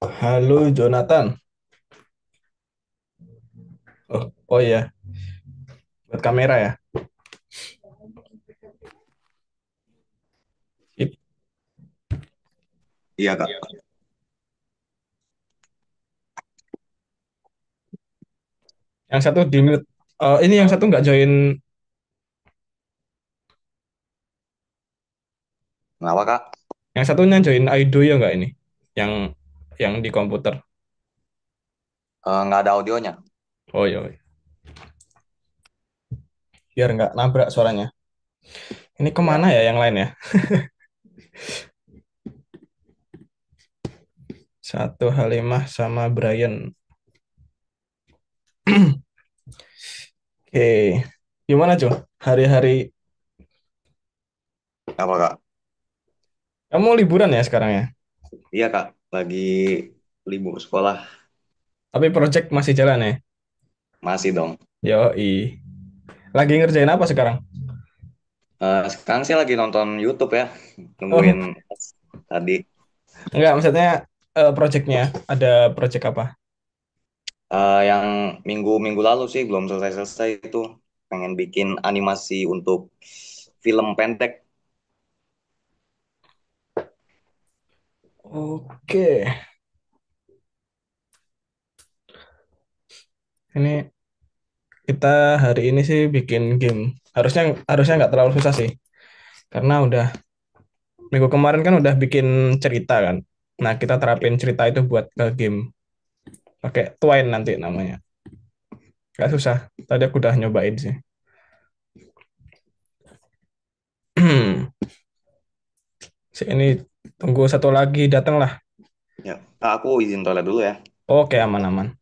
Halo Jonathan. Oh iya, buat kamera ya. Sip. Iya kak. Yang satu di mute. Ini yang satu nggak join. Kenapa kak? Yang satunya join Aido ya nggak ini? Yang yang di komputer. Nggak ada audionya. Oh iya, iya. Biar nggak nabrak suaranya. Ini kemana Ya. ya yang lain ya? 1H5 sama Brian. Oke, gimana cuy? Hari-hari Apa kak? kamu liburan ya sekarang ya? Iya kak. Lagi libur sekolah. Tapi project masih jalan ya? Masih dong. Yoi. Lagi ngerjain apa sekarang? Sekarang sih lagi nonton YouTube ya. Nungguin Oh, tadi. enggak, maksudnya projectnya ada project apa? Yang minggu-minggu lalu sih belum selesai-selesai itu. Pengen bikin animasi untuk film pendek. Oke, ini kita hari ini sih bikin game. Harusnya harusnya nggak terlalu susah sih, karena udah minggu kemarin kan udah bikin cerita kan. Nah, kita terapin cerita itu buat ke game. Pakai Twine nanti namanya. Nggak susah. Tadi aku udah nyobain sih. Si ini tunggu satu lagi datang lah. Ya. Kak, aku izin toilet dulu ya. Oke, aman-aman.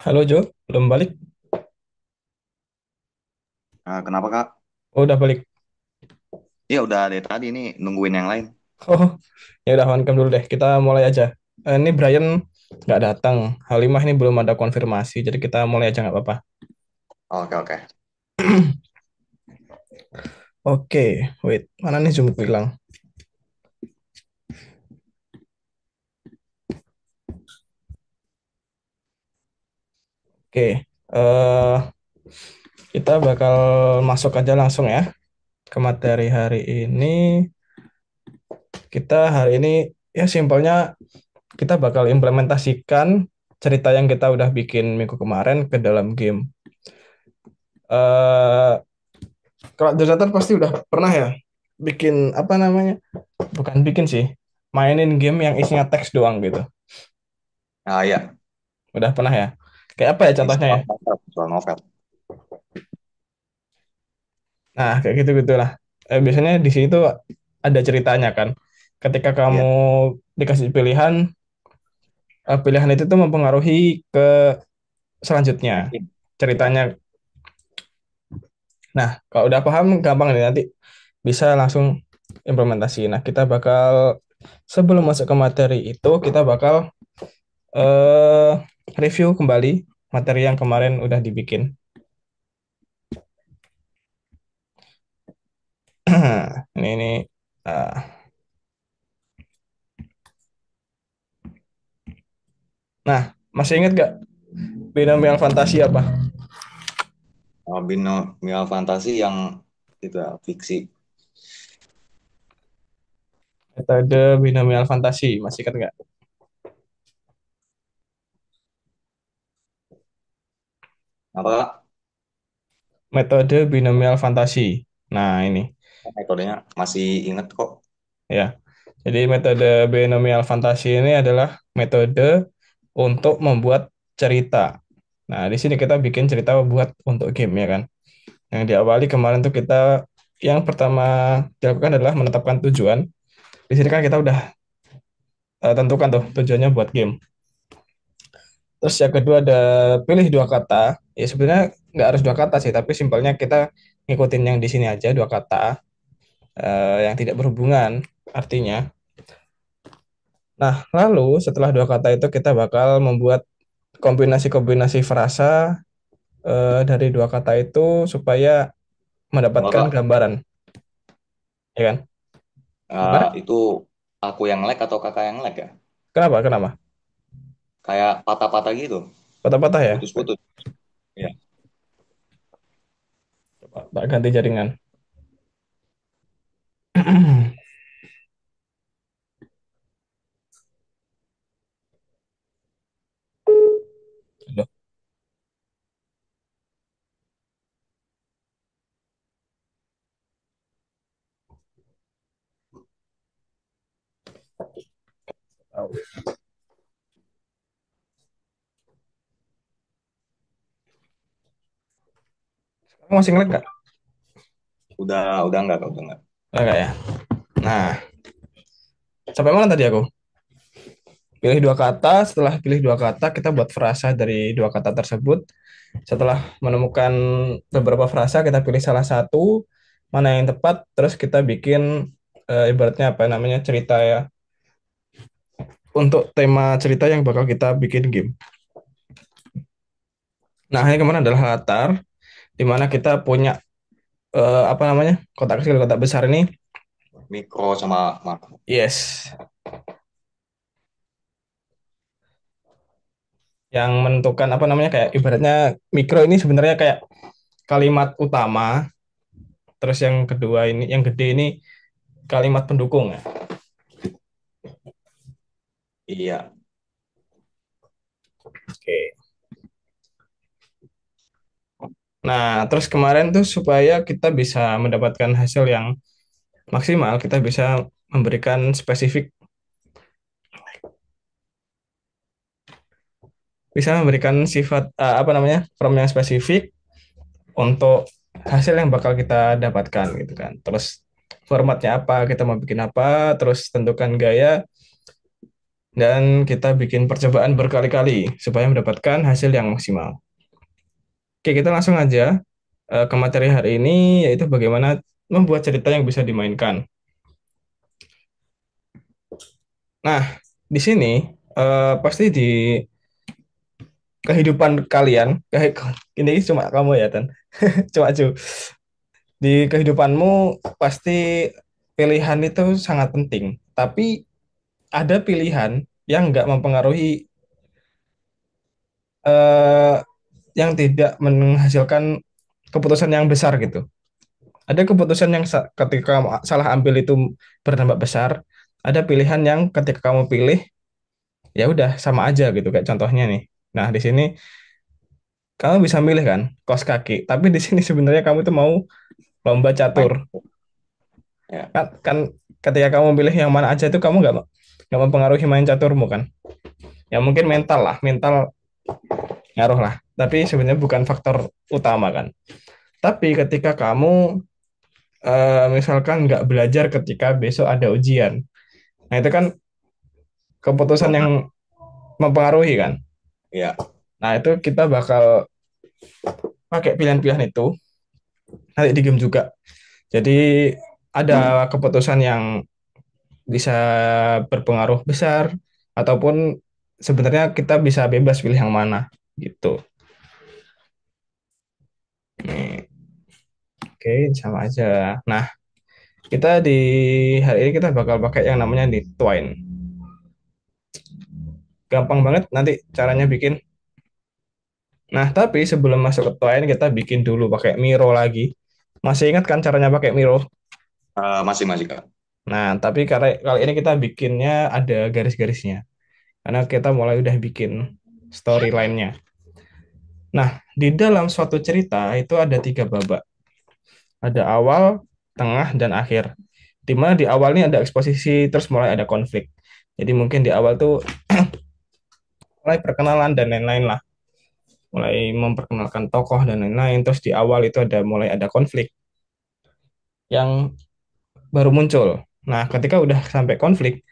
Halo Jo, belum balik? Nah, kenapa Kak? Oh, udah balik. Iya udah dari tadi nih nungguin yang lain. Oh, ya udah welcome dulu deh. Kita mulai aja. Ini Brian nggak datang. Halimah ini belum ada konfirmasi, jadi kita mulai aja nggak apa-apa. Oke oke. Oke, wait. Mana nih Zoom hilang? Oke, kita bakal masuk aja langsung ya ke materi hari ini. Kita hari ini ya simpelnya kita bakal implementasikan cerita yang kita udah bikin minggu kemarin ke dalam game. eh Kalau Jonathan pasti udah pernah ya bikin apa namanya? Bukan bikin sih, mainin game yang isinya teks doang gitu. Nah iya, Udah pernah ya? Kayak apa ya contohnya ya? visual novel, visual novel. Nah, kayak gitu-gitulah. Biasanya di situ ada ceritanya kan. Ketika kamu Iya. dikasih pilihan, pilihan itu tuh mempengaruhi ke selanjutnya Mungkin. Iya. ceritanya. Nah, kalau udah paham gampang nih nanti bisa langsung implementasi. Nah, kita bakal sebelum masuk ke materi itu kita bakal eh review kembali materi yang kemarin udah dibikin. Ini ah. Nah, masih ingat gak binomial fantasi apa? Binomial fantasi yang itu ya, fiksi. Metode binomial fantasi, masih ingat nggak? Apa Kak? Metode binomial fantasi. Nah, ini Metodenya masih inget kok. ya. Jadi metode binomial fantasi ini adalah metode untuk membuat cerita. Nah, di sini kita bikin cerita buat untuk game ya kan. Yang diawali kemarin tuh kita yang pertama dilakukan adalah menetapkan tujuan. Di sini kan kita udah tentukan tuh tujuannya buat game. Terus yang kedua ada pilih dua kata. Ya sebenarnya nggak harus dua kata sih, tapi simpelnya kita ngikutin yang di sini aja dua kata yang tidak berhubungan artinya. Nah, lalu setelah dua kata itu kita bakal membuat kombinasi-kombinasi frasa dari dua kata itu supaya Enggak mendapatkan Kak, gambaran, ya kan? Gimana? itu aku yang lag atau kakak yang lag ya? Kenapa? Kenapa? Kayak patah-patah gitu, Patah-patah ya? putus-putus. Iya. Coba tak ganti jaringan. Loh, tahu. Kamu masih ngelag nggak? Udah enggak Kak, udah enggak. Nggak ya? Nah, sampai mana tadi aku? Pilih dua kata, setelah pilih dua kata, kita buat frasa dari dua kata tersebut. Setelah menemukan beberapa frasa, kita pilih salah satu, mana yang tepat, terus kita bikin ibaratnya apa namanya cerita ya, untuk tema cerita yang bakal kita bikin game. Nah, yang kemana adalah latar, di mana kita punya apa namanya kotak kecil, kotak besar ini. Mikro sama makro. Yes, yang menentukan apa namanya kayak ibaratnya mikro ini sebenarnya kayak kalimat utama, terus yang kedua ini, yang gede ini kalimat pendukung ya. Iya. Oke. Nah, terus kemarin tuh supaya kita bisa mendapatkan hasil yang maksimal, kita bisa memberikan spesifik, bisa memberikan sifat apa namanya prompt yang spesifik untuk hasil yang bakal kita dapatkan gitu kan. Terus formatnya apa, kita mau bikin apa, terus tentukan gaya, dan kita bikin percobaan berkali-kali supaya mendapatkan hasil yang maksimal. Oke, kita langsung aja ke materi hari ini, yaitu bagaimana membuat cerita yang bisa dimainkan. Nah, di sini pasti di kehidupan kalian, kayak ini cuma kamu ya, Tan. Cuma cu. Di kehidupanmu pasti pilihan itu sangat penting, tapi ada pilihan yang nggak mempengaruhi, eh, yang tidak menghasilkan keputusan yang besar gitu. Ada keputusan yang ketika kamu salah ambil itu berdampak besar. Ada pilihan yang ketika kamu pilih ya udah sama aja gitu kayak contohnya nih. Nah, di sini kamu bisa milih kan kaos kaki, tapi di sini sebenarnya kamu tuh mau lomba Main. catur. Ya. Kan ketika kamu pilih yang mana aja itu kamu nggak mempengaruhi main caturmu kan. Ya mungkin mental lah, mental ngaruh lah. Tapi sebenarnya bukan faktor utama kan. Tapi ketika kamu misalkan nggak belajar ketika besok ada ujian, nah itu kan keputusan yang Benar. mempengaruhi kan. Ya. Nah itu kita bakal pakai pilihan-pilihan itu nanti di game juga. Jadi ada keputusan yang bisa berpengaruh besar, ataupun sebenarnya kita bisa bebas pilih yang mana gitu. Nih, oke, sama aja. Nah, kita di hari ini kita bakal pakai yang namanya di Twine. Gampang banget nanti caranya bikin. Nah, tapi sebelum masuk ke Twine kita bikin dulu pakai Miro lagi. Masih ingat kan caranya pakai Miro? Masih masih Kak. Nah, tapi karena kali ini kita bikinnya ada garis-garisnya. Karena kita mulai udah bikin storyline-nya. Nah, di dalam suatu cerita itu ada tiga babak. Ada awal, tengah, dan akhir. Di mana di awal ini ada eksposisi, terus mulai ada konflik. Jadi mungkin di awal tuh mulai perkenalan dan lain-lain lah. Mulai memperkenalkan tokoh dan lain-lain. Terus di awal itu ada mulai ada konflik yang baru muncul. Nah, ketika udah sampai konflik,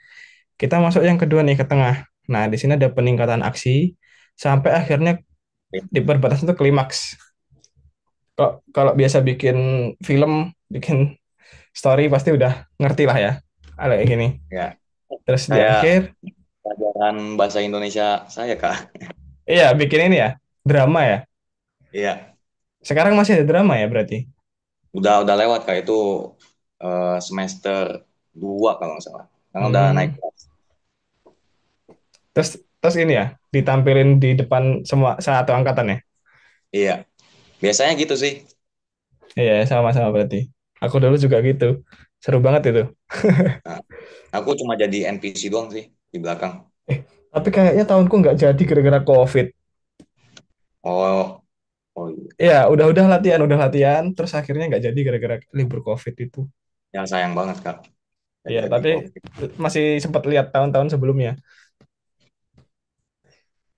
kita masuk yang kedua nih ke tengah. Nah, di sini ada peningkatan aksi sampai akhirnya di perbatasan itu klimaks. Kalau kalau biasa bikin film, bikin story pasti udah ngerti lah ya. Ada kayak gini. Ya. Terus di Kayak akhir, pelajaran bahasa Indonesia saya Kak. iya bikin ini ya, drama ya. Iya. Sekarang masih ada drama ya berarti. Udah lewat Kak itu semester 2 kalau nggak salah. Sekarang udah naik Hmm. kelas. Terus terus ini ya, ditampilin di depan semua satu angkatan ya. Iya. Biasanya gitu sih. Iya, sama-sama berarti. Aku dulu juga gitu. Seru banget itu. Nah, aku cuma jadi NPC doang sih di belakang. Eh, tapi kayaknya tahunku nggak jadi gara-gara COVID. Oh, oh iya. Ya, udah latihan, terus akhirnya nggak jadi gara-gara libur COVID itu. Ya sayang banget Kak. Nggak Ya, jadi tapi COVID. masih sempat lihat tahun-tahun sebelumnya.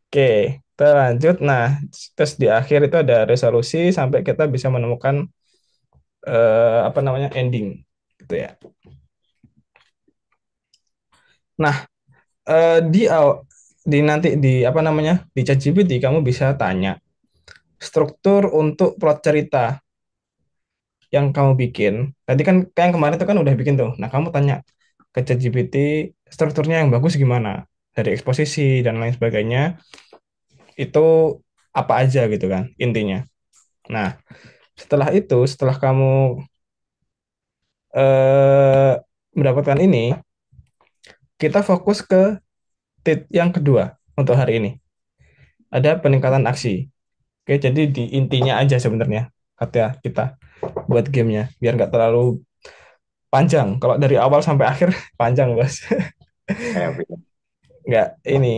Oke, kita lanjut. Nah, terus di akhir itu ada resolusi sampai kita bisa menemukan apa namanya ending, gitu ya. Nah, di nanti di apa namanya di ChatGPT kamu bisa tanya struktur untuk plot cerita yang kamu bikin. Tadi kan kayak yang kemarin itu kan udah bikin tuh. Nah, kamu tanya ke ChatGPT strukturnya yang bagus gimana dari eksposisi dan lain sebagainya itu apa aja gitu kan intinya. Nah, setelah itu, setelah kamu eh, mendapatkan ini, kita fokus ke yang kedua untuk hari ini. Ada peningkatan aksi. Oke, jadi di intinya aja sebenarnya kata kita buat gamenya biar nggak terlalu panjang. Kalau dari awal sampai akhir panjang, Bos. Kayak film.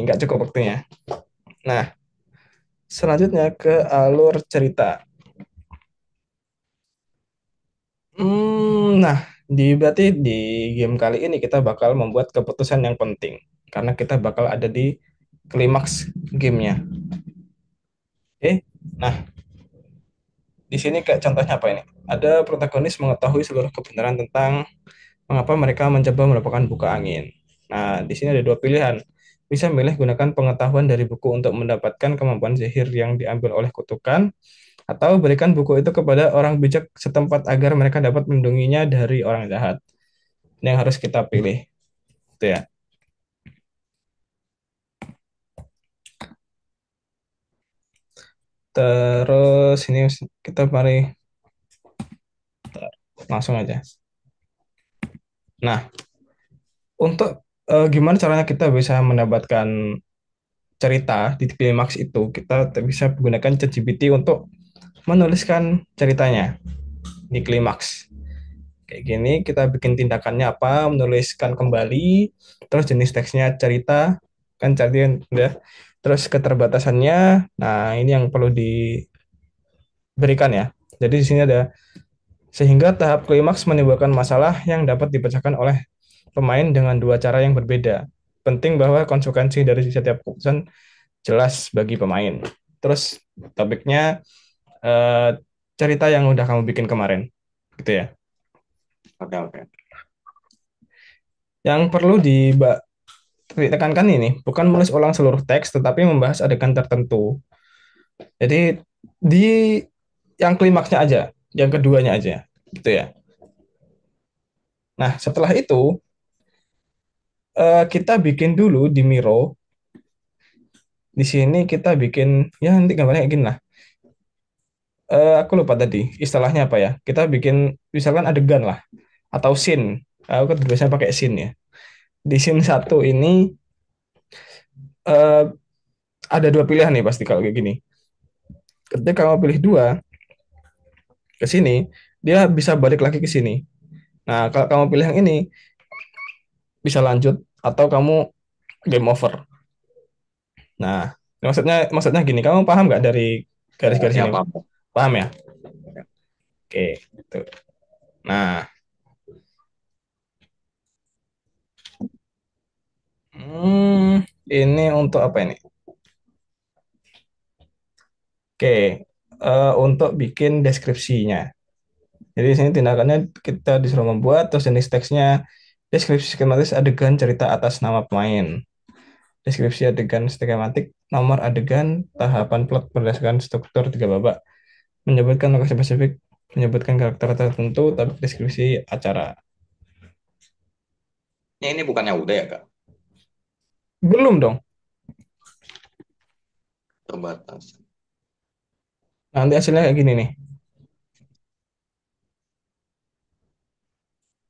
Nggak cukup waktunya. Nah, selanjutnya ke alur cerita. Nah, berarti di game kali ini kita bakal membuat keputusan yang penting karena kita bakal ada di klimaks gamenya. Oke, nah di sini kayak contohnya apa ini? Ada protagonis mengetahui seluruh kebenaran tentang mengapa mereka mencoba melakukan buka angin. Nah, di sini ada dua pilihan. Bisa milih gunakan pengetahuan dari buku untuk mendapatkan kemampuan sihir yang diambil oleh kutukan, atau berikan buku itu kepada orang bijak setempat agar mereka dapat melindunginya dari orang jahat. Ini yang harus kita pilih, gitu ya. Terus ini kita mari langsung aja. Nah, untuk gimana caranya kita bisa mendapatkan cerita di klimaks itu, kita bisa menggunakan ChatGPT untuk menuliskan ceritanya di klimaks. Kayak gini, kita bikin tindakannya apa, menuliskan kembali, terus jenis teksnya cerita, kan cariin udah. Terus keterbatasannya, nah ini yang perlu diberikan ya. Jadi di sini ada sehingga tahap klimaks menimbulkan masalah yang dapat dipecahkan oleh pemain dengan dua cara yang berbeda. Penting bahwa konsekuensi dari setiap keputusan jelas bagi pemain. Terus topiknya eh, cerita yang udah kamu bikin kemarin, gitu ya. Oke, oke. Yang perlu ditekankan ini bukan menulis ulang seluruh teks, tetapi membahas adegan tertentu. Jadi di yang klimaksnya aja, yang keduanya aja, gitu ya. Nah, setelah itu kita bikin dulu di Miro. Di sini kita bikin ya nanti gambarnya kayak gini lah. Aku lupa tadi istilahnya apa ya. Kita bikin misalkan adegan lah atau scene. Aku kan biasanya pakai scene ya. Di scene satu ini eh, ada dua pilihan nih pasti kalau kayak gini. Ketika kamu pilih dua ke sini, dia bisa balik lagi ke sini. Nah, kalau kamu pilih yang ini bisa lanjut atau kamu game over. Nah, maksudnya maksudnya gini, kamu paham nggak dari garis-garis Ya, ini? paham. Paham ya? Oke, gitu. Nah, ini untuk apa ini? Oke, untuk bikin deskripsinya. Jadi di sini tindakannya kita disuruh membuat, terus jenis teksnya deskripsi skematis adegan cerita atas nama pemain. Deskripsi adegan skematik, nomor adegan, tahapan plot berdasarkan struktur tiga babak. Menyebutkan lokasi spesifik, menyebutkan karakter tertentu, tapi deskripsi acara. Ini bukannya udah ya, Kak? Belum dong. Terbatas. Nanti hasilnya kayak gini nih.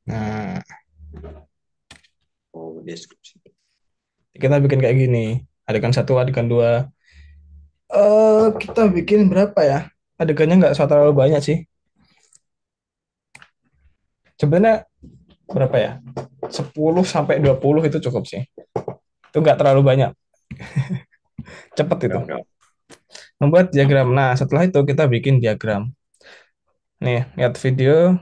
Nah, Oh, deskripsi. kita bikin kayak gini. Adegan satu, adegan dua. Kita bikin berapa ya? Adegannya nggak usah terlalu banyak sih. Sebenarnya berapa ya? 10 sampai 20 itu cukup sih. Itu nggak terlalu banyak. Cepet Oke, itu. oke. Membuat diagram. Nah, setelah itu kita bikin diagram. Nih, lihat video.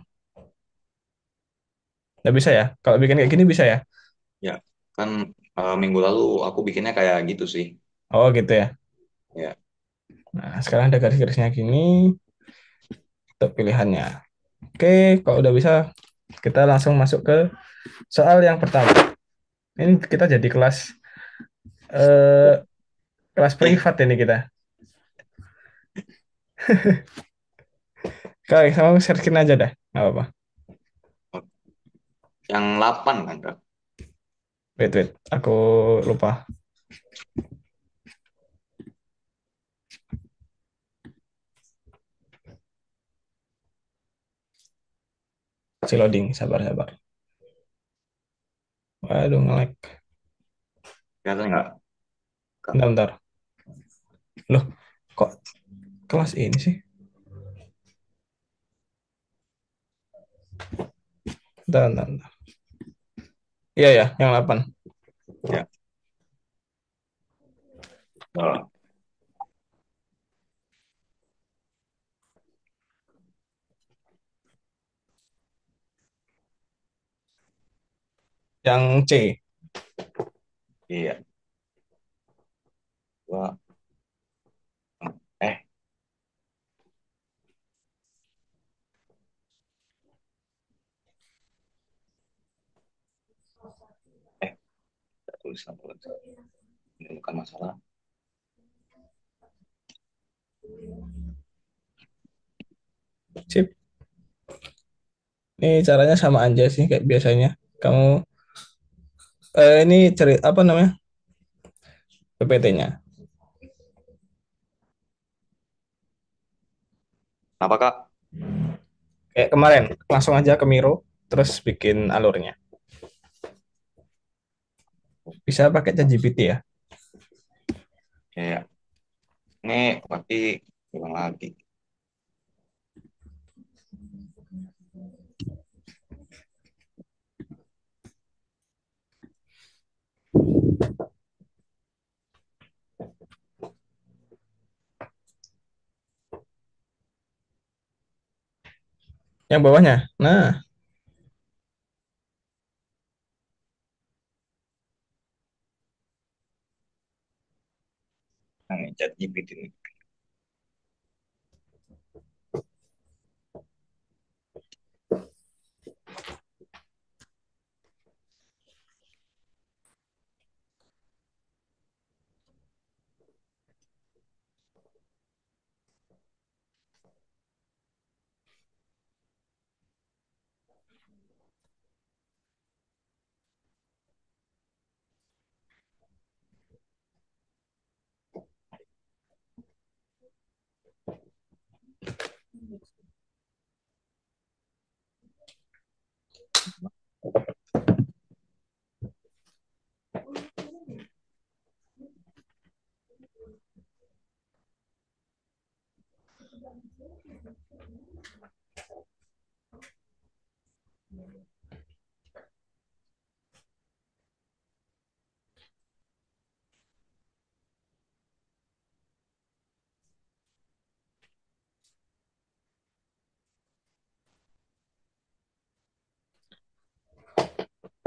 Nggak bisa ya? Kalau bikin kayak gini bisa ya? Ya, kan minggu lalu aku bikinnya kayak gitu sih. Oh gitu ya. Ya, Nah, sekarang ada garis-garisnya gini untuk pilihannya. Oke, kalau udah bisa, kita langsung masuk ke soal yang pertama. Ini kita jadi kelas. Eh, kelas privat ini kita. Kalau sama searchin aja dah, nggak apa-apa. Yang 8 kan, Kak? Wait, wait, aku lupa. Si loading, sabar, sabar. Waduh, nge-lag. Kelihatan nggak, Kak? Bentar, bentar. Loh, kok kelas ini sih? Bentar, bentar, bentar. Iya, ya, yang 8. Ya. Oh, Yang C. iya. Gua, eh, eh, tulisan tulisan. Ini bukan masalah. Sip. Ini caranya sama aja sih kayak biasanya. Kamu ini cari apa namanya? PPT-nya. Apa, Kak? Kayak kemarin, langsung aja ke Miro, terus bikin alurnya. Bisa pakai ChatGPT ya. Iya. Ini berarti ulang lagi. Yang bawahnya. Nah, Nah, ini chat GPT ini.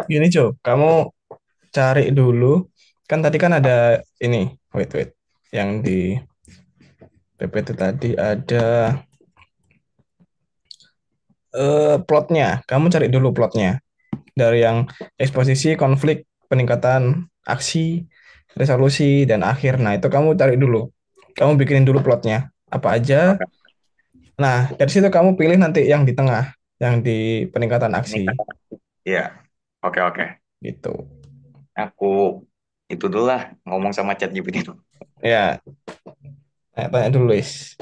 gini Jo, kamu cari dulu. Kan tadi kan ada ini, wait, wait. Yang di PPT tadi ada plotnya. Kamu cari dulu plotnya. Dari yang eksposisi, konflik, peningkatan aksi, resolusi, dan akhir. Nah, itu kamu cari dulu. Kamu bikinin dulu plotnya. Apa aja. Oke. Nah, dari situ kamu pilih nanti yang di tengah, yang di peningkatan Ini aksi. kan. Iya. Oke, oke. Gitu. Aku itu dulu lah ngomong sama chat GPT itu. Ya, tanya dulu, Is.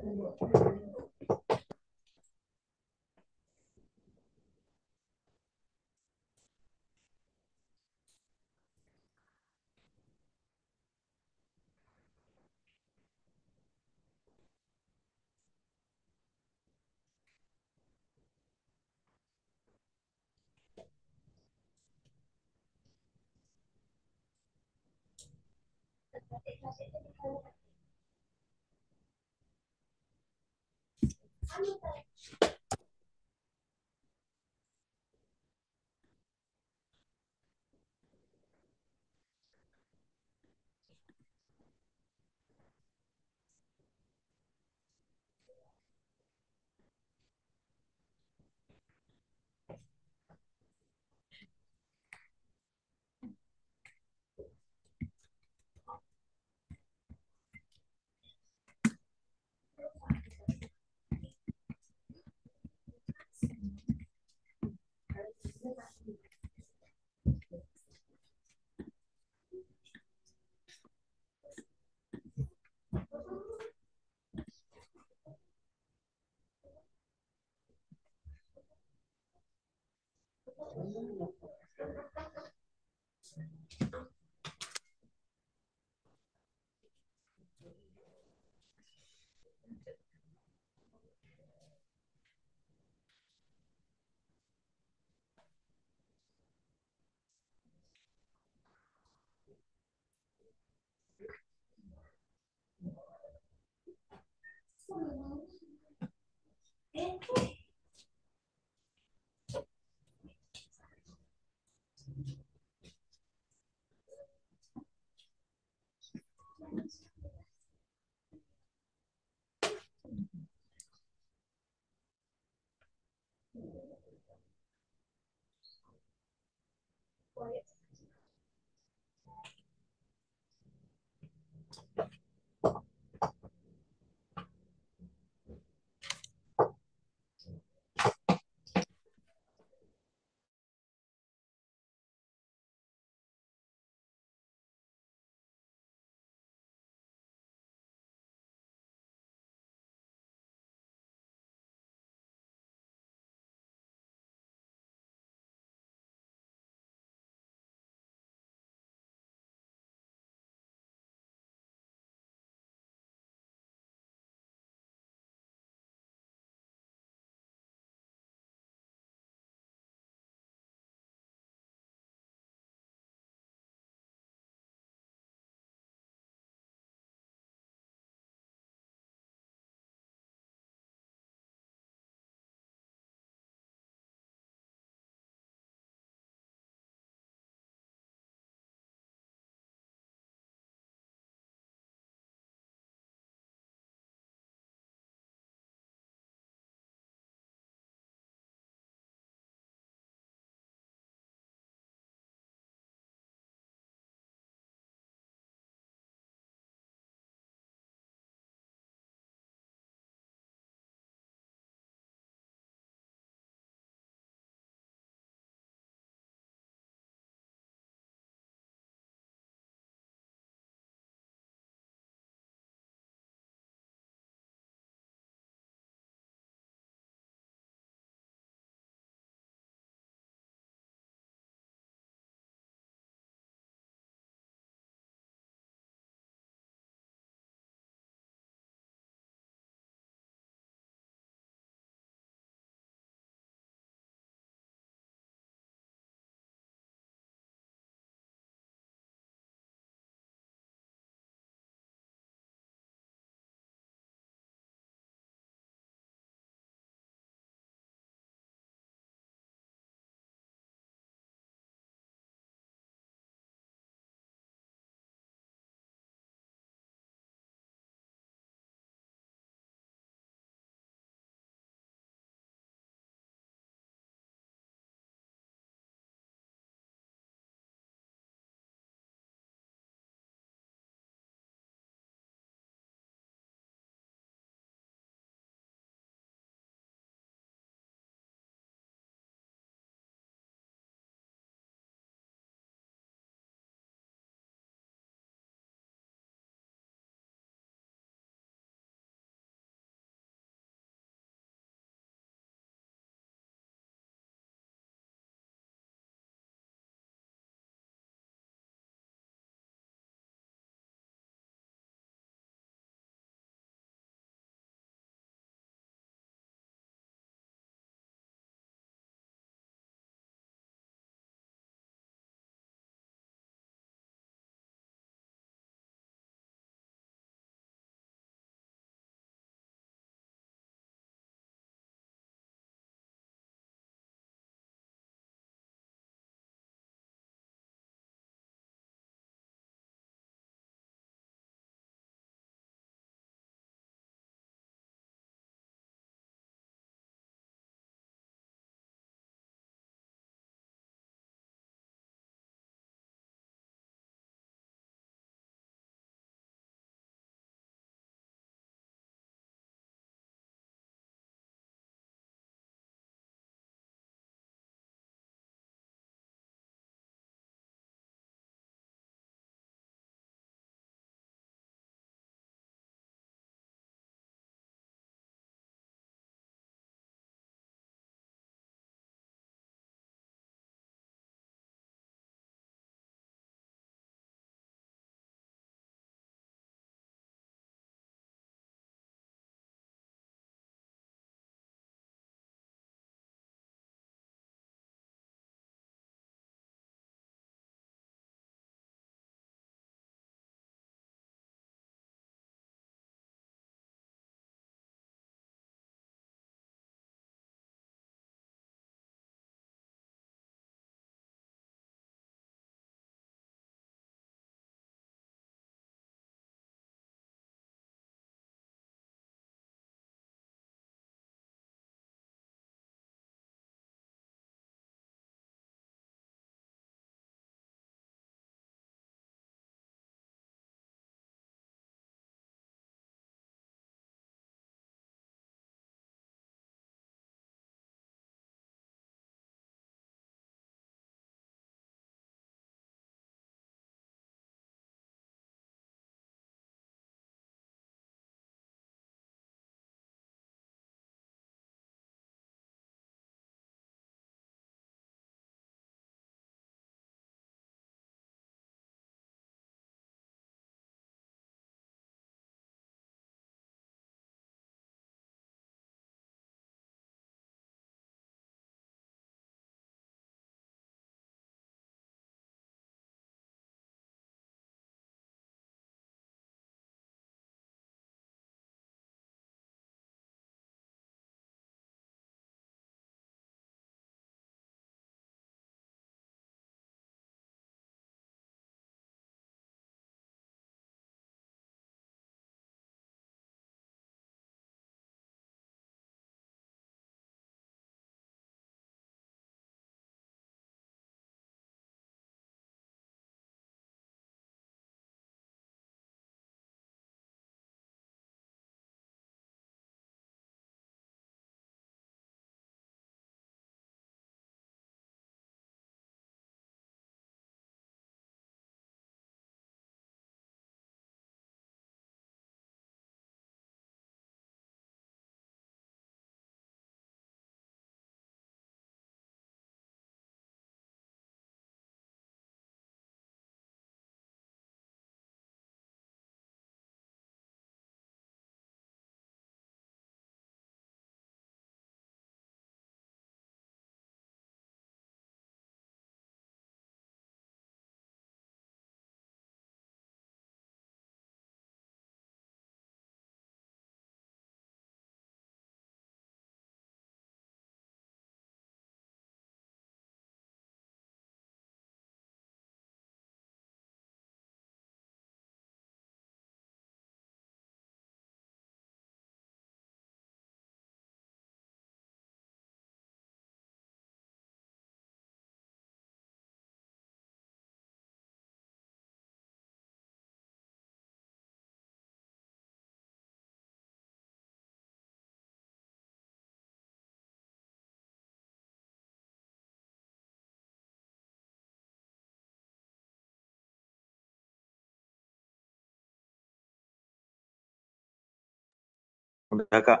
Udah Kak.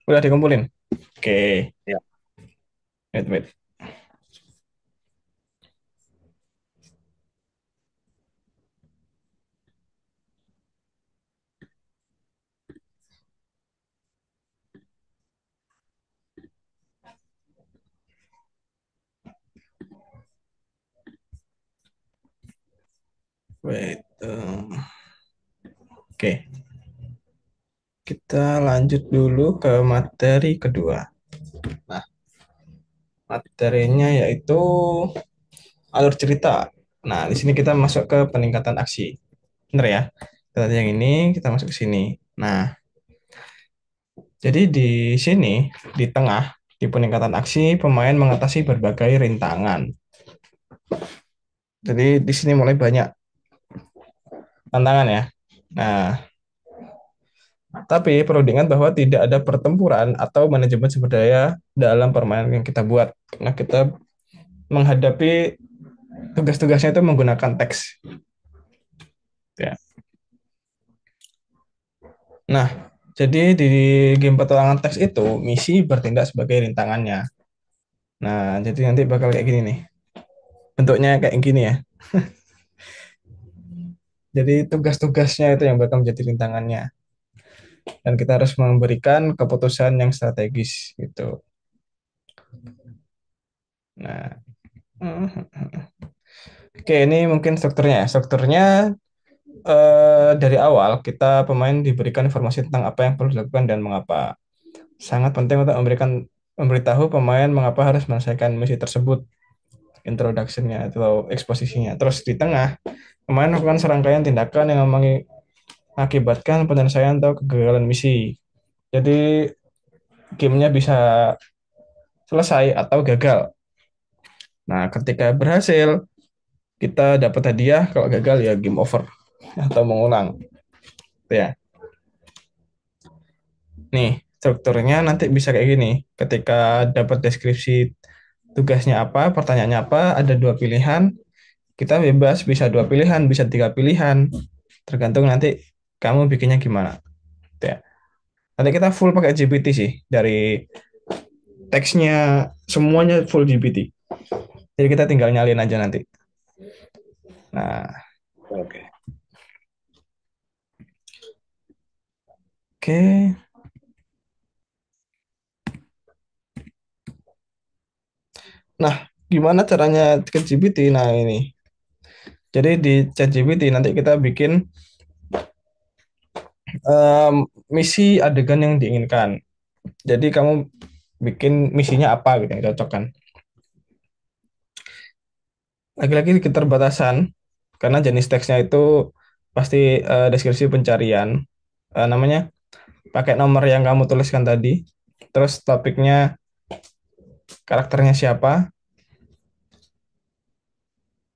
Udah dikumpulin. Oke, Ya. wait, wait, wait. Oke, kita lanjut dulu ke materi kedua. Nah, materinya yaitu alur cerita. Nah, di sini kita masuk ke peningkatan aksi. Bener ya? Kita lihat yang ini, kita masuk ke sini. Nah, jadi di sini, di tengah, di peningkatan aksi, pemain mengatasi berbagai rintangan. Jadi di sini mulai banyak tantangan ya. Nah, tapi perlu diingat bahwa tidak ada pertempuran atau manajemen sumber daya dalam permainan yang kita buat. Karena kita menghadapi tugas-tugasnya itu menggunakan teks. Ya. Nah, jadi di game petualangan teks itu, misi bertindak sebagai rintangannya. Nah, jadi nanti bakal kayak gini nih. Bentuknya kayak gini ya. Jadi tugas-tugasnya itu yang bakal menjadi rintangannya. Dan kita harus memberikan keputusan yang strategis gitu. Nah, oke ini mungkin strukturnya ya. Strukturnya dari awal kita pemain diberikan informasi tentang apa yang perlu dilakukan dan mengapa. Sangat penting untuk memberitahu pemain mengapa harus menyelesaikan misi tersebut, introduction-nya atau eksposisinya. Terus di tengah, pemain melakukan serangkaian tindakan yang mengakibatkan penyelesaian atau kegagalan misi. Jadi gamenya bisa selesai atau gagal. Nah, ketika berhasil, kita dapat hadiah. Kalau gagal ya game over atau mengulang. Gitu ya. Nih, strukturnya nanti bisa kayak gini. Ketika dapat deskripsi tugasnya apa, pertanyaannya apa, ada dua pilihan. Kita bebas, bisa dua pilihan, bisa tiga pilihan. Tergantung nanti kamu bikinnya gimana. Gitu ya. Nanti kita full pakai GPT sih. Dari teksnya, semuanya full GPT. Jadi kita tinggal nyalin aja nanti. Nah, Oke. oke. Nah, gimana caranya ke GPT? Nah, ini. Jadi di ChatGPT nanti kita bikin em, misi adegan yang diinginkan. Jadi kamu bikin misinya apa gitu yang cocok kan. Lagi-lagi keterbatasan karena jenis teksnya itu pasti deskripsi pencarian. Namanya pakai nomor yang kamu tuliskan tadi. Terus topiknya karakternya siapa.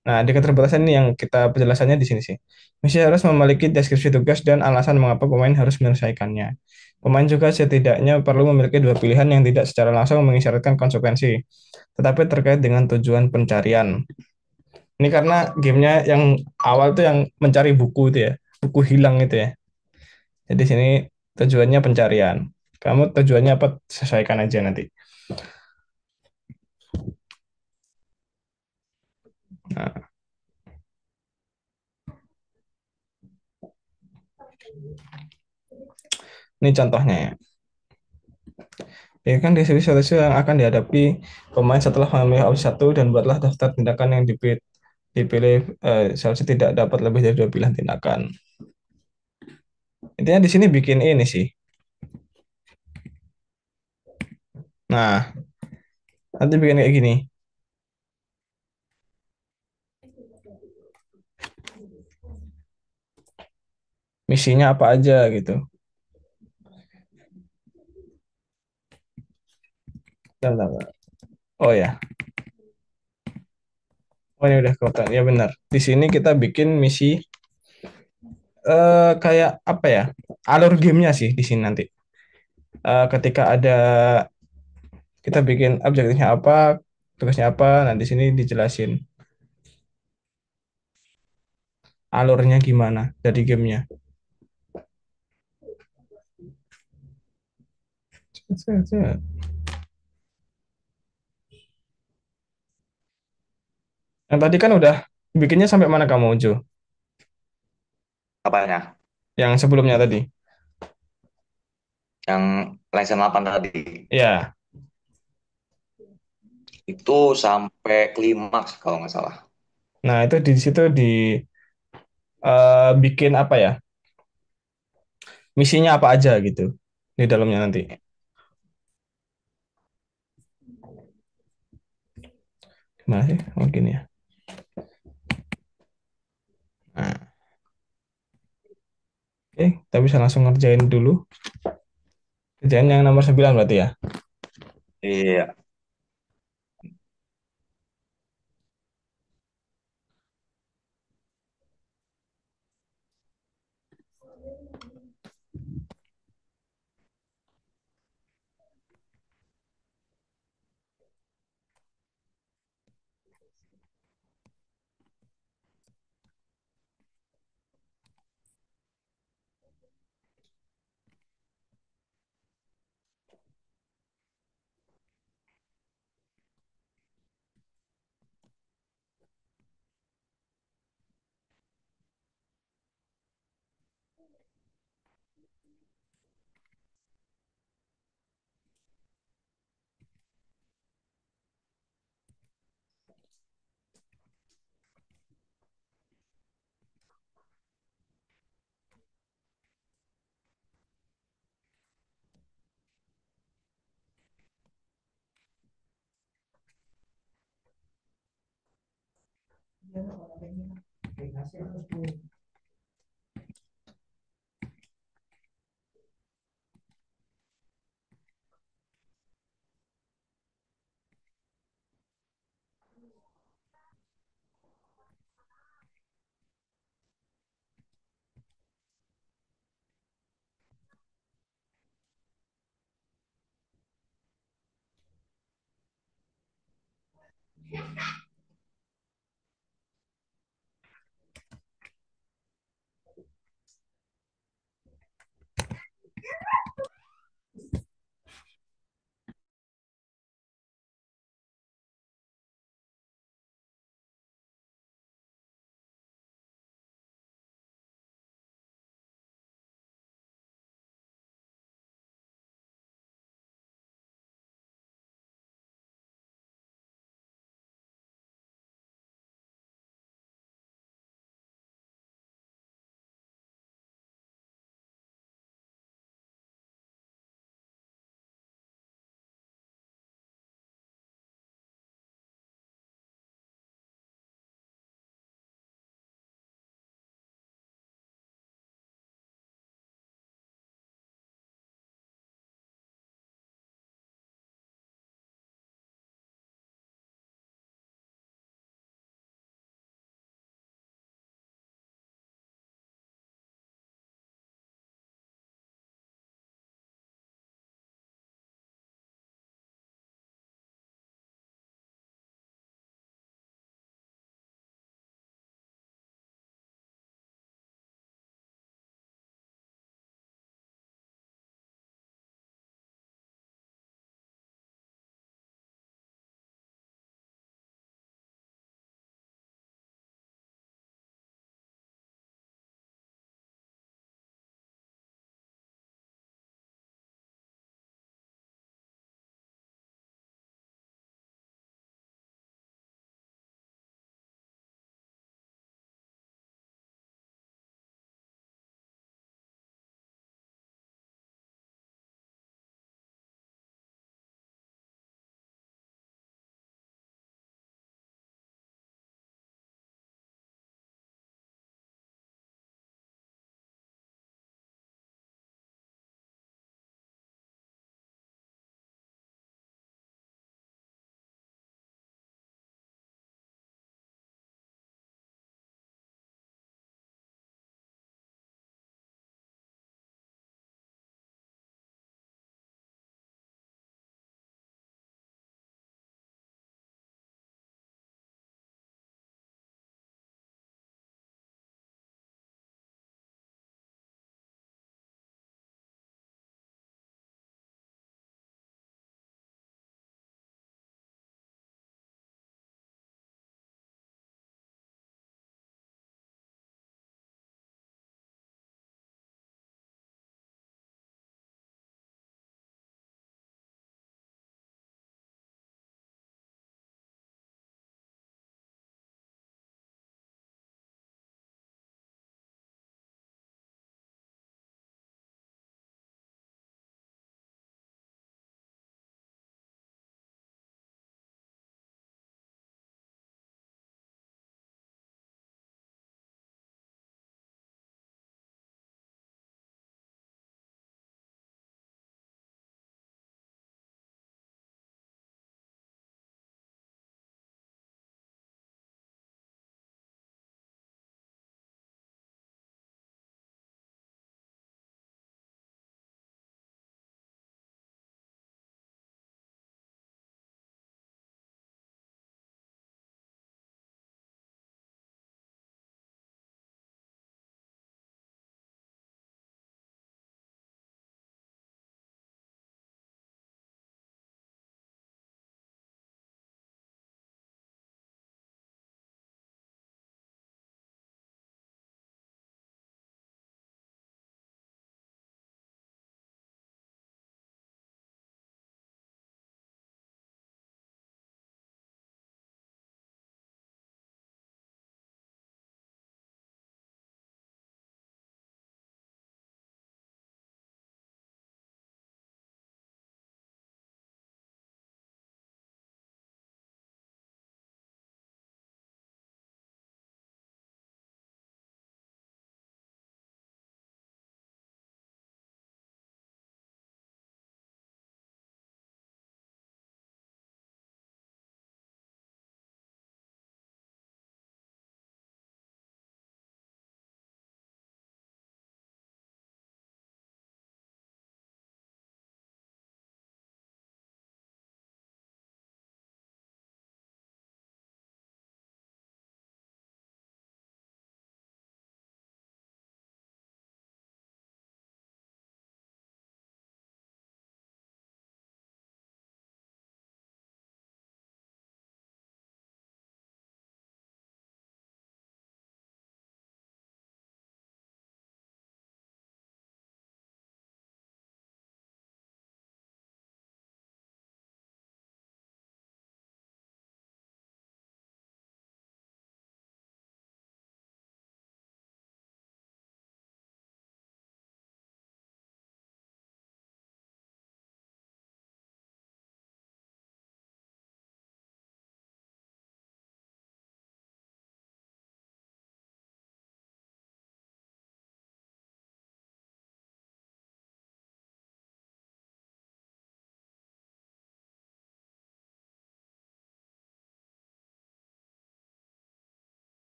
Nah, di keterbatasan ini yang kita penjelasannya di sini sih. Misi harus memiliki deskripsi tugas dan alasan mengapa pemain harus menyelesaikannya. Pemain juga setidaknya perlu memiliki dua pilihan yang tidak secara langsung mengisyaratkan konsekuensi, tetapi terkait dengan tujuan pencarian. Ini karena gamenya yang awal tuh yang mencari buku itu ya, buku hilang itu ya. Jadi sini tujuannya pencarian. Kamu tujuannya apa? Sesuaikan aja nanti. Nah, ini contohnya ya. Ya kan deskripsi yang akan dihadapi pemain setelah memilih opsi satu dan buatlah daftar tindakan yang dipilih seharusnya tidak dapat lebih dari dua pilihan tindakan. Intinya di sini bikin ini sih. Nah, nanti bikin kayak gini. Misinya apa aja gitu. Bentar, bentar, bentar. Oh ya, oh ini udah kelihatan. Ya benar. Di sini kita bikin misi kayak apa ya? Alur gamenya sih di sini nanti. Ketika ada kita bikin objektifnya apa, tugasnya apa, nah di sini dijelasin. alurnya gimana dari gamenya. Set, set, set. Yang tadi kan udah bikinnya sampai mana kamu, Jo? Apanya? Yang sebelumnya tadi. Yang Lesson 8 tadi. Ya, Itu sampai klimaks kalau nggak salah. nah itu di situ di bikin apa ya? Misinya apa aja gitu di dalamnya nanti. Gimana sih? Mungkin ya. Nah, oke, kita bisa langsung ngerjain dulu. Kerjaan yang nomor 9 berarti ya. Iya.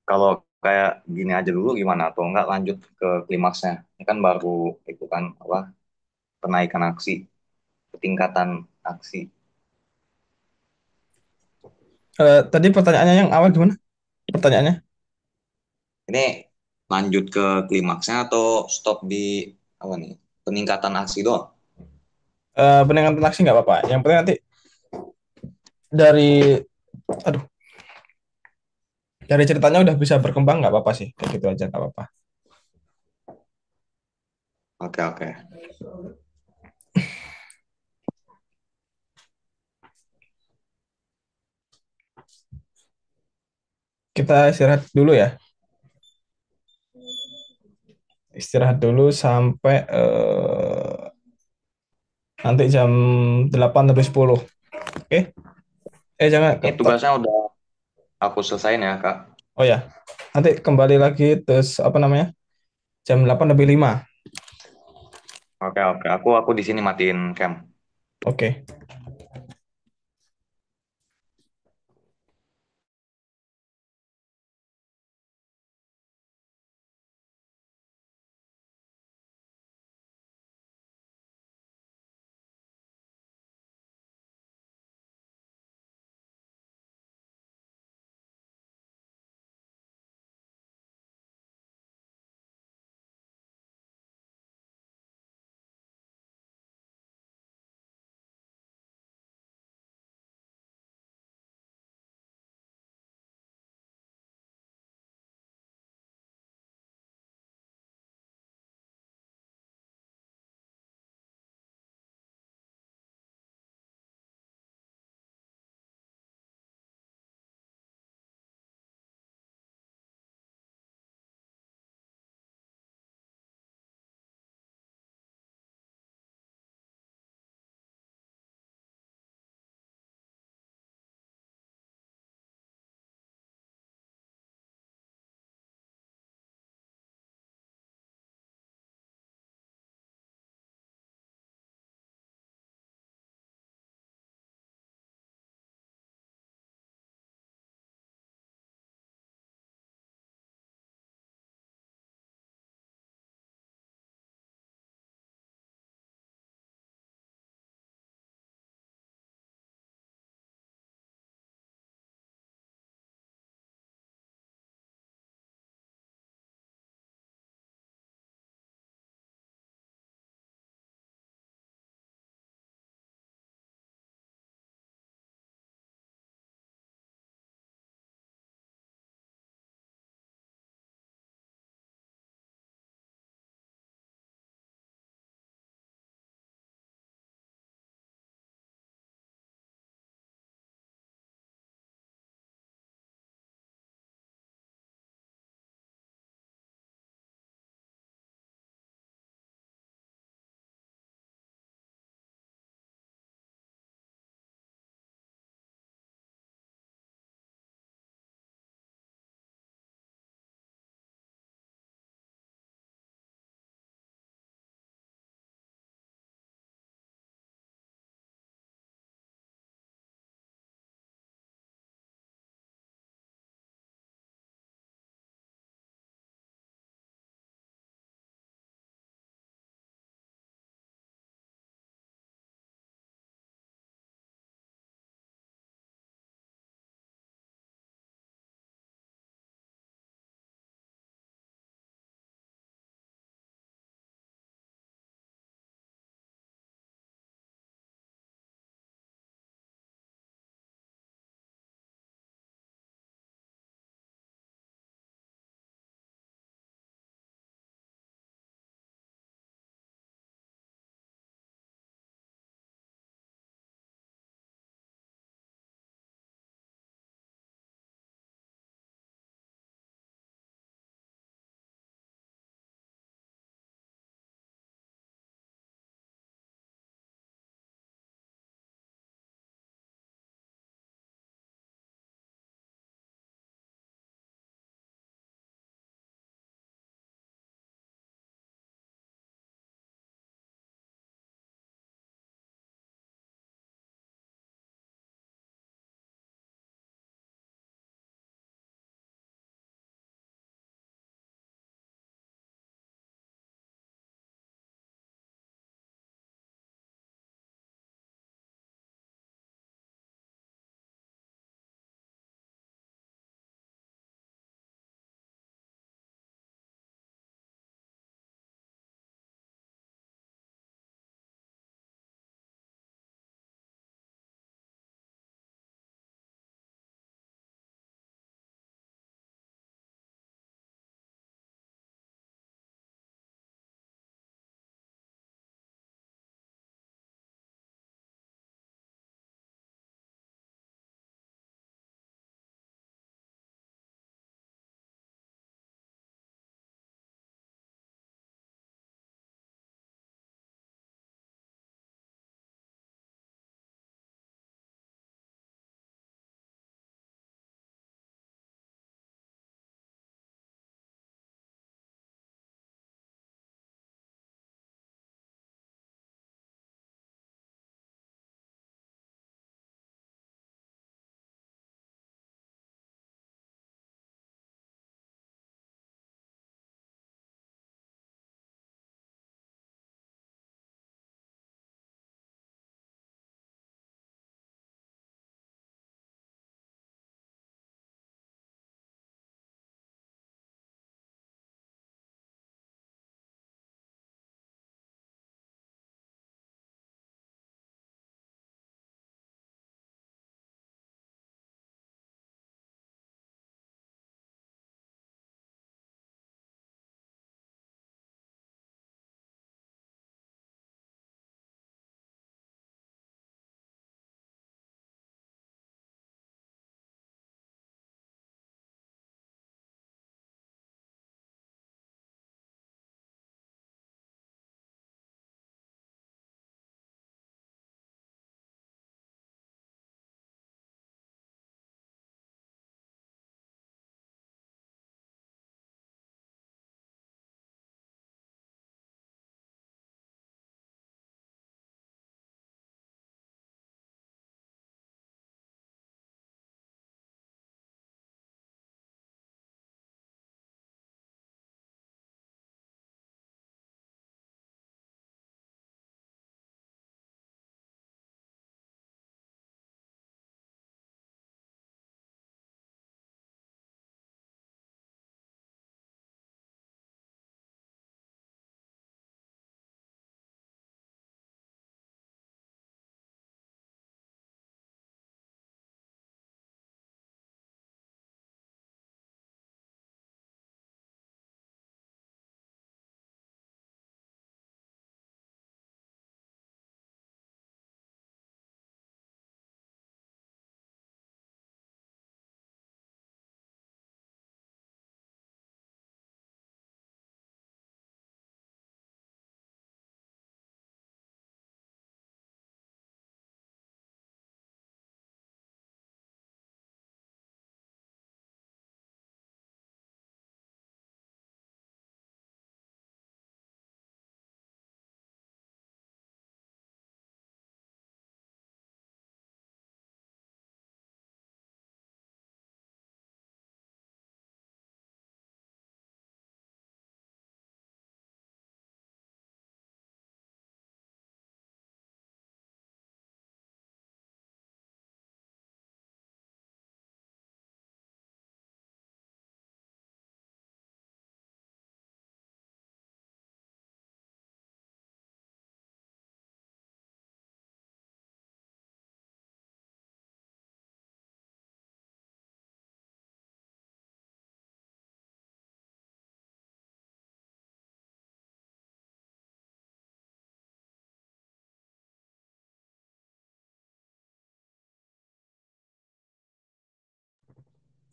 Kalau kayak gini aja dulu gimana? Atau enggak lanjut ke klimaksnya? Ini kan baru itu kan apa penaikan aksi, peningkatan aksi. Tadi pertanyaannya yang awal gimana? Pertanyaannya? Ini lanjut ke klimaksnya atau stop di apa nih? Peningkatan aksi doang. Peningkatan aksi nggak apa-apa. Yang penting nanti dari, aduh, dari ceritanya udah bisa berkembang nggak apa-apa sih. Kayak gitu aja nggak apa-apa. Oke oke. Kita istirahat dulu ya. Istirahat dulu sampai nanti jam 8 lebih 10. Oke? Jangan. Ini tugasnya udah aku selesain ya Kak. Oh ya, nanti kembali lagi terus apa namanya? Jam 8 lebih 5. Oke oke. Aku di sini matiin cam. Oke.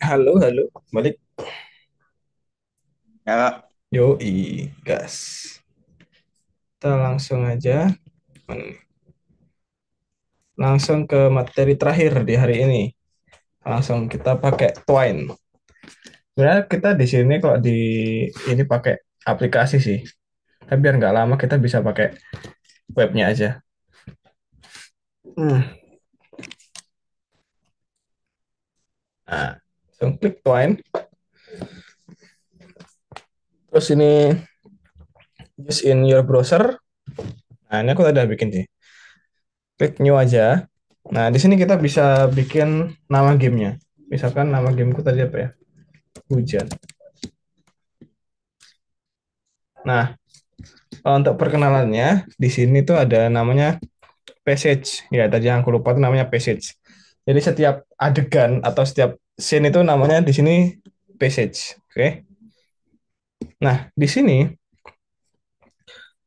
Halo, halo, balik. Ya, Kak. Yoi, gas. Kita langsung aja, langsung ke materi terakhir di hari ini. Langsung kita pakai Twine. Sebenarnya kita di sini kalau di ini pakai aplikasi sih. Tapi biar nggak lama kita bisa pakai webnya aja. Hmm. Nah, langsung klik Twine. Terus ini use in your browser. Nah, ini aku tadi udah bikin sih. Klik new aja. Nah, di sini kita bisa bikin nama gamenya. Misalkan nama gameku tadi apa ya? Hujan. Nah, untuk perkenalannya, di sini tuh ada namanya passage. Ya, tadi yang aku lupa itu namanya passage. Jadi setiap adegan atau setiap scene itu namanya di sini passage. Oke. Nah, di sini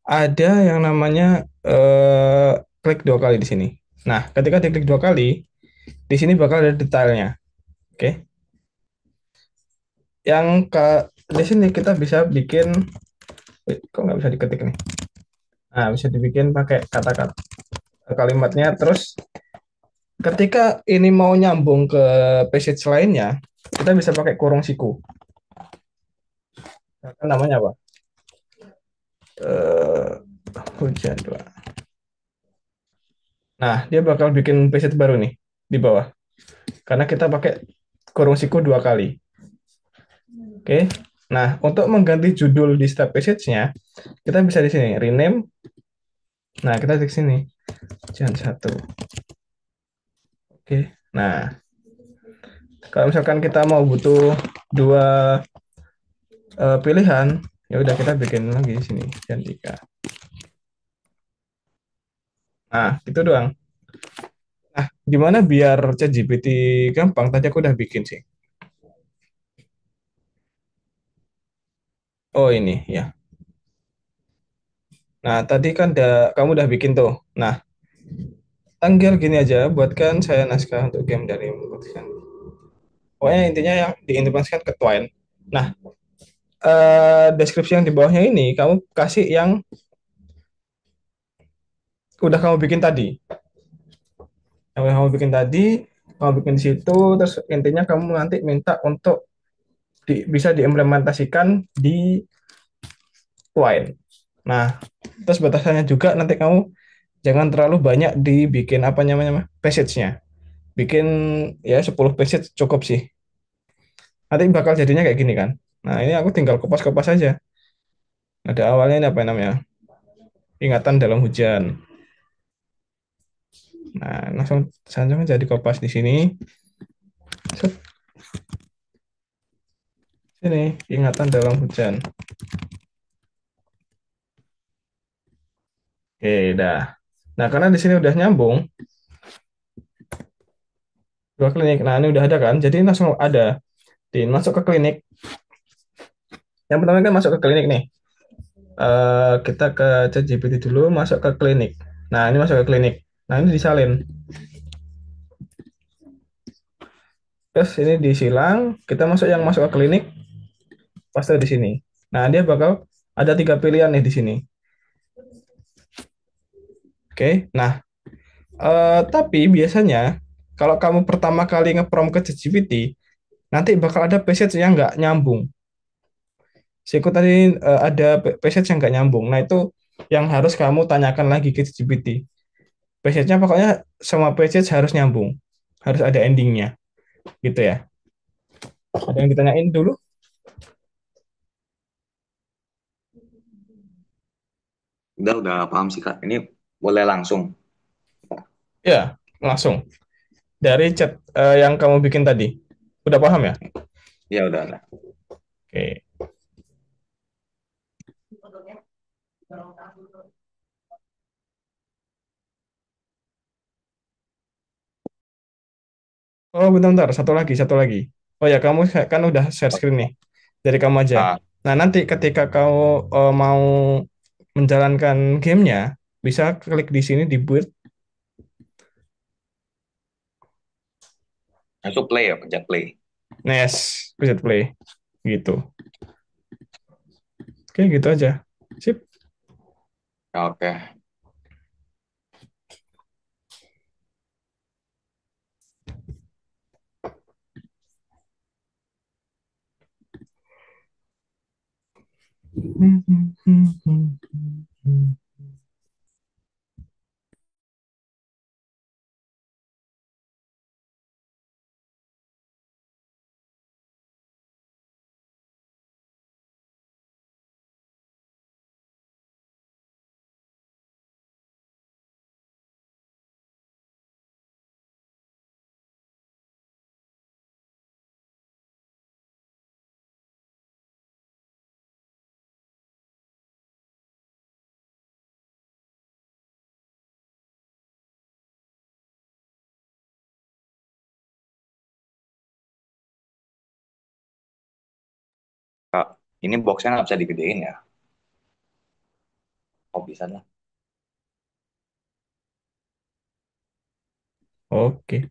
ada yang namanya klik dua kali di sini. Nah, ketika diklik dua kali, di sini bakal ada detailnya. Oke. Yang ke di sini kita bisa bikin, kok nggak bisa diketik nih? Nah, bisa dibikin pakai kata-kata kalimatnya. Terus ketika ini mau nyambung ke passage lainnya, kita bisa pakai kurung siku. Nah, kan namanya apa? Eh, Hujan dua. Nah, dia bakal bikin passage baru nih di bawah. Karena kita pakai kurung siku dua kali. Oke. Nah, untuk mengganti judul di setiap passage-nya, kita bisa di sini rename. Nah, kita di sini hujan satu. Oke. Nah, kalau misalkan kita mau butuh dua pilihan, ya udah kita bikin lagi di sini hujan tiga. Nah, gitu doang. Nah, gimana biar ChatGPT gampang? Tadi aku udah bikin sih. Oh, ini ya. Nah, tadi kan kamu udah bikin tuh. Nah, tinggal gini aja, buatkan saya naskah untuk game dari memutuskan. Pokoknya intinya yang diimplementasikan ke Twine. Nah, deskripsi yang di bawahnya ini kamu kasih yang udah kamu bikin tadi. Yang udah kamu bikin tadi, kamu bikin di situ, terus intinya kamu nanti minta untuk bisa diimplementasikan di Twine. Nah, terus batasannya juga nanti kamu jangan terlalu banyak dibikin apa namanya passage-nya. Bikin ya 10 passage cukup sih. Nanti bakal jadinya kayak gini kan. Nah, ini aku tinggal kopas-kopas aja. Ada awalnya ini apa namanya? Ingatan dalam hujan. Nah, langsung sanjung jadi kopas di sini. Set, sini, ingatan dalam hujan. Oke, dah. Nah, karena di sini udah nyambung, dua klinik. Nah, ini udah ada kan? Jadi langsung ada. Masuk ke klinik. Yang pertama kan masuk ke klinik nih. Kita ke ChatGPT dulu, masuk ke klinik. Nah, ini masuk ke klinik. Nah, ini disalin. Terus ini disilang, kita masuk ke klinik, paste di sini. Nah, dia bakal ada tiga pilihan nih di sini. Oke, nah, tapi biasanya kalau kamu pertama kali nge-prompt ke ChatGPT, nanti bakal ada passage yang nggak nyambung. Siku tadi ada passage yang nggak nyambung. Nah, itu yang harus kamu tanyakan lagi ke ChatGPT. Passage-nya pokoknya semua passage harus nyambung. Harus ada endingnya, gitu ya. Ada yang ditanyain dulu? Udah paham sih, Kak. Ini boleh langsung. Ya, langsung. Dari chat yang kamu bikin tadi. Udah paham ya? Ya udah. Oke. Oh, bentar-bentar. Satu lagi, satu lagi. Oh ya, kamu kan udah share screen nih. Dari kamu aja. Ah, Nah, nanti ketika kamu mau menjalankan gamenya, bisa klik di sini di build. langsung play ya, pencet play. Nes, reset play. Gitu. Oke, gitu aja. Sip. Ya, oke. Kak, ini boxnya nggak bisa digedein ya? Oh, bisa lah. Oke.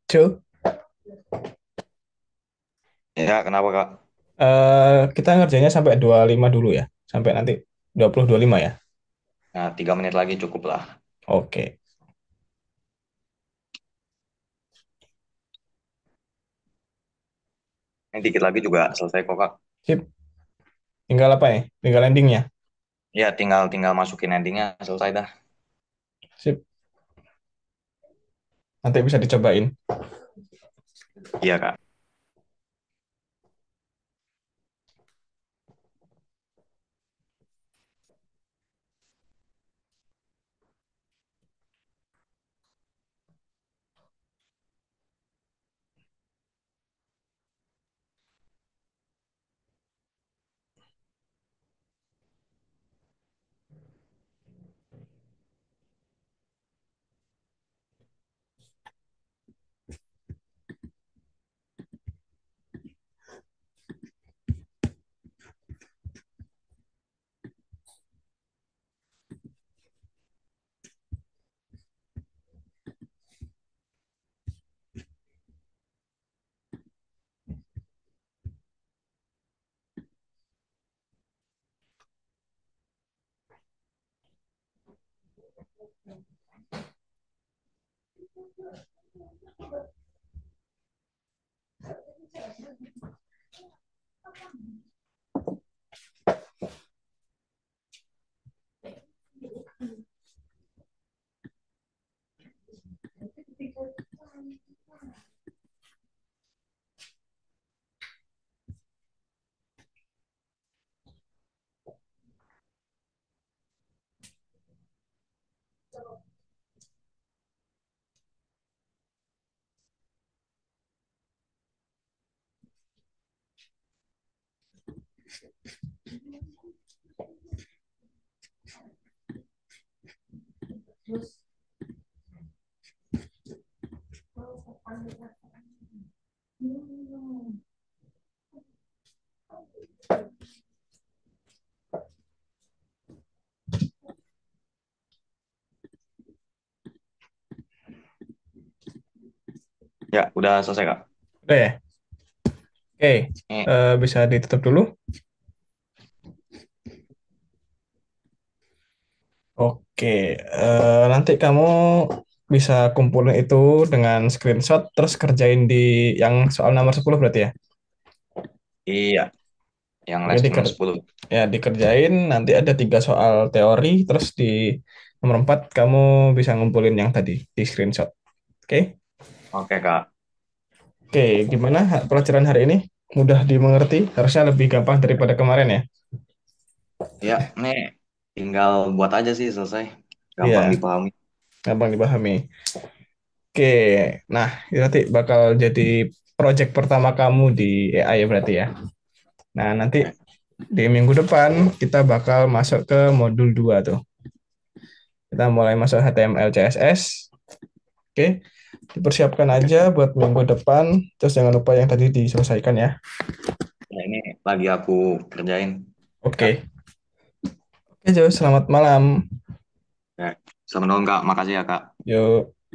Cuk. Ya, kenapa Kak? Kita ngerjainnya sampai 25 dulu ya. Sampai nanti 20 25 ya. Nah, 3 menit lagi cukup lah. Oke. Ini dikit lagi juga selesai kok Kak. Sip. Tinggal apa nih? Tinggal endingnya. Ya, tinggal tinggal masukin endingnya selesai dah. Sip. Nanti bisa dicobain. Iya Kak. Ya, udah selesai Kak. Udah ya? Oke. Ini, Bisa ditutup dulu. Oke. Nanti kamu bisa kumpulin itu dengan screenshot, terus kerjain di yang soal nomor 10 berarti ya? iya, yang Oke, les nomor 10. ya dikerjain. Nanti ada 3 soal teori, terus di nomor 4 kamu bisa ngumpulin yang tadi di screenshot. Oke? Oke Kak. Oke, gimana pelajaran hari ini? Mudah dimengerti? Harusnya lebih gampang daripada kemarin ya? Ya, ini tinggal buat aja sih selesai. Gampang Iya, dipahami. gampang dipahami. Oke, nah ini nanti bakal jadi project pertama kamu di AI ya berarti ya. Nah, nanti Oke. di minggu depan kita bakal masuk ke modul 2 tuh. Kita mulai masuk HTML, CSS. Oke, dipersiapkan Oke. aja buat minggu depan. Terus jangan lupa yang tadi diselesaikan ya. Ya, ini lagi aku kerjain Kak. Oke, oke, Jo, selamat malam. Ya. Selamat malam Kak. Makasih ya Kak. Yuk.